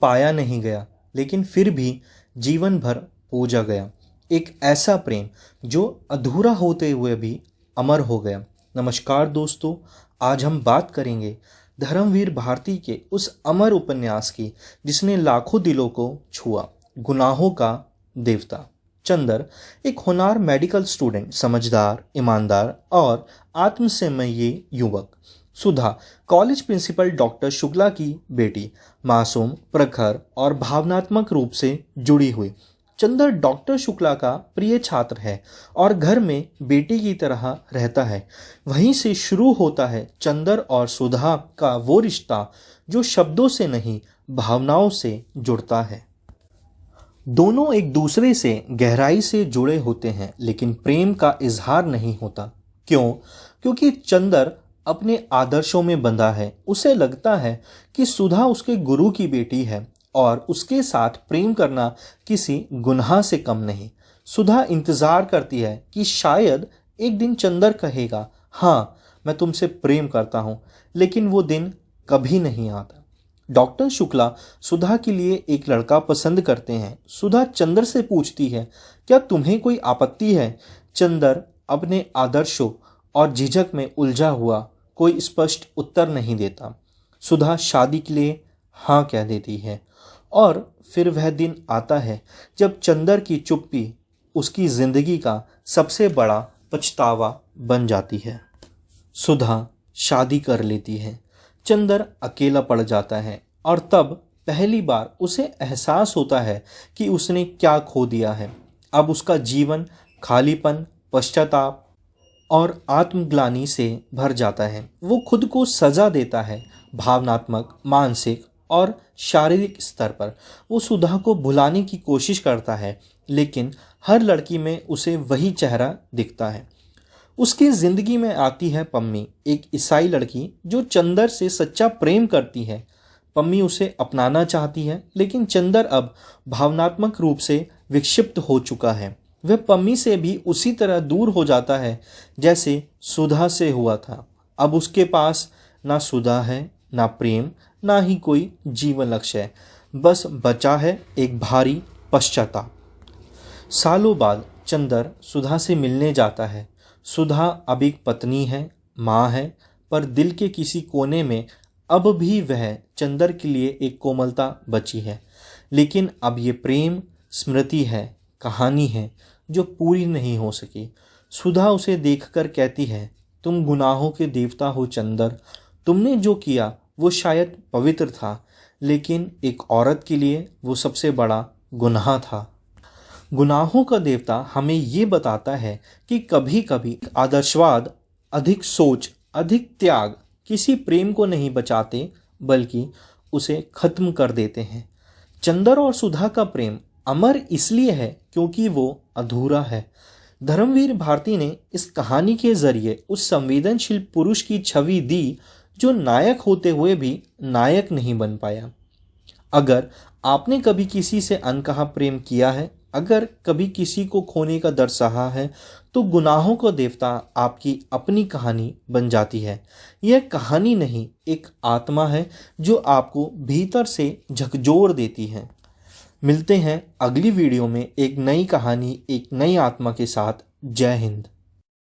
पाया नहीं गया, लेकिन फिर भी जीवन भर पूजा गया। एक ऐसा प्रेम जो अधूरा होते हुए भी अमर हो गया। नमस्कार दोस्तों, आज हम बात करेंगे धर्मवीर भारती के उस अमर उपन्यास की जिसने लाखों दिलों को छुआ, गुनाहों का देवता। चंदर एक होनहार मेडिकल स्टूडेंट, समझदार, ईमानदार और आत्मसंयमी युवक। सुधा कॉलेज प्रिंसिपल डॉक्टर शुक्ला की बेटी, मासूम, प्रखर और भावनात्मक रूप से जुड़ी हुई। चंदर डॉक्टर शुक्ला का प्रिय छात्र है और घर में बेटी की तरह रहता है। वहीं से शुरू होता है चंदर और सुधा का वो रिश्ता जो शब्दों से नहीं, भावनाओं से जुड़ता है। दोनों एक दूसरे से गहराई से जुड़े होते हैं, लेकिन प्रेम का इजहार नहीं होता। क्यों? क्योंकि चंदर अपने आदर्शों में बंधा है। उसे लगता है कि सुधा उसके गुरु की बेटी है और उसके साथ प्रेम करना किसी गुनाह से कम नहीं। सुधा इंतजार करती है कि शायद एक दिन चंदर कहेगा, हाँ मैं तुमसे प्रेम करता हूँ, लेकिन वो दिन कभी नहीं आता। डॉक्टर शुक्ला सुधा के लिए एक लड़का पसंद करते हैं। सुधा चंदर से पूछती है, क्या तुम्हें कोई आपत्ति है? चंदर अपने आदर्शों और झिझक में उलझा हुआ कोई स्पष्ट उत्तर नहीं देता। सुधा शादी के लिए हाँ कह देती है और फिर वह दिन आता है जब चंदर की चुप्पी उसकी जिंदगी का सबसे बड़ा पछतावा बन जाती है। सुधा शादी कर लेती है। चंदर अकेला पड़ जाता है और तब पहली बार उसे एहसास होता है कि उसने क्या खो दिया है। अब उसका जीवन खालीपन, पश्चाताप और आत्मग्लानि से भर जाता है। वो खुद को सजा देता है, भावनात्मक, मानसिक और शारीरिक स्तर पर। वो सुधा को भुलाने की कोशिश करता है, लेकिन हर लड़की में उसे वही चेहरा दिखता है। उसकी जिंदगी में आती है पम्मी, एक ईसाई लड़की जो चंदर से सच्चा प्रेम करती है। पम्मी उसे अपनाना चाहती है, लेकिन चंदर अब भावनात्मक रूप से विक्षिप्त हो चुका है। वह पम्मी से भी उसी तरह दूर हो जाता है जैसे सुधा से हुआ था। अब उसके पास ना सुधा है, ना प्रेम, ना ही कोई जीवन लक्ष्य है। बस बचा है एक भारी पश्चाताप। सालों बाद चंदर सुधा से मिलने जाता है। सुधा अब एक पत्नी है, माँ है, पर दिल के किसी कोने में अब भी वह चंदर के लिए एक कोमलता बची है। लेकिन अब ये प्रेम स्मृति है, कहानी है जो पूरी नहीं हो सकी। सुधा उसे देखकर कहती है, तुम गुनाहों के देवता हो चंदर। तुमने जो किया वो शायद पवित्र था, लेकिन एक औरत के लिए वो सबसे बड़ा गुनाह था। गुनाहों का देवता हमें ये बताता है कि कभी कभी आदर्शवाद, अधिक सोच, अधिक त्याग किसी प्रेम को नहीं बचाते, बल्कि उसे खत्म कर देते हैं। चंदर और सुधा का प्रेम अमर इसलिए है क्योंकि वो अधूरा है। धर्मवीर भारती ने इस कहानी के जरिए उस संवेदनशील पुरुष की छवि दी जो नायक होते हुए भी नायक नहीं बन पाया। अगर आपने कभी किसी से अनकहा प्रेम किया है, अगर कभी किसी को खोने का दर्द सहा है, तो गुनाहों का देवता आपकी अपनी कहानी बन जाती है। यह कहानी नहीं, एक आत्मा है जो आपको भीतर से झकझोर देती है। मिलते हैं अगली वीडियो में एक नई कहानी, एक नई आत्मा के साथ। जय हिंद।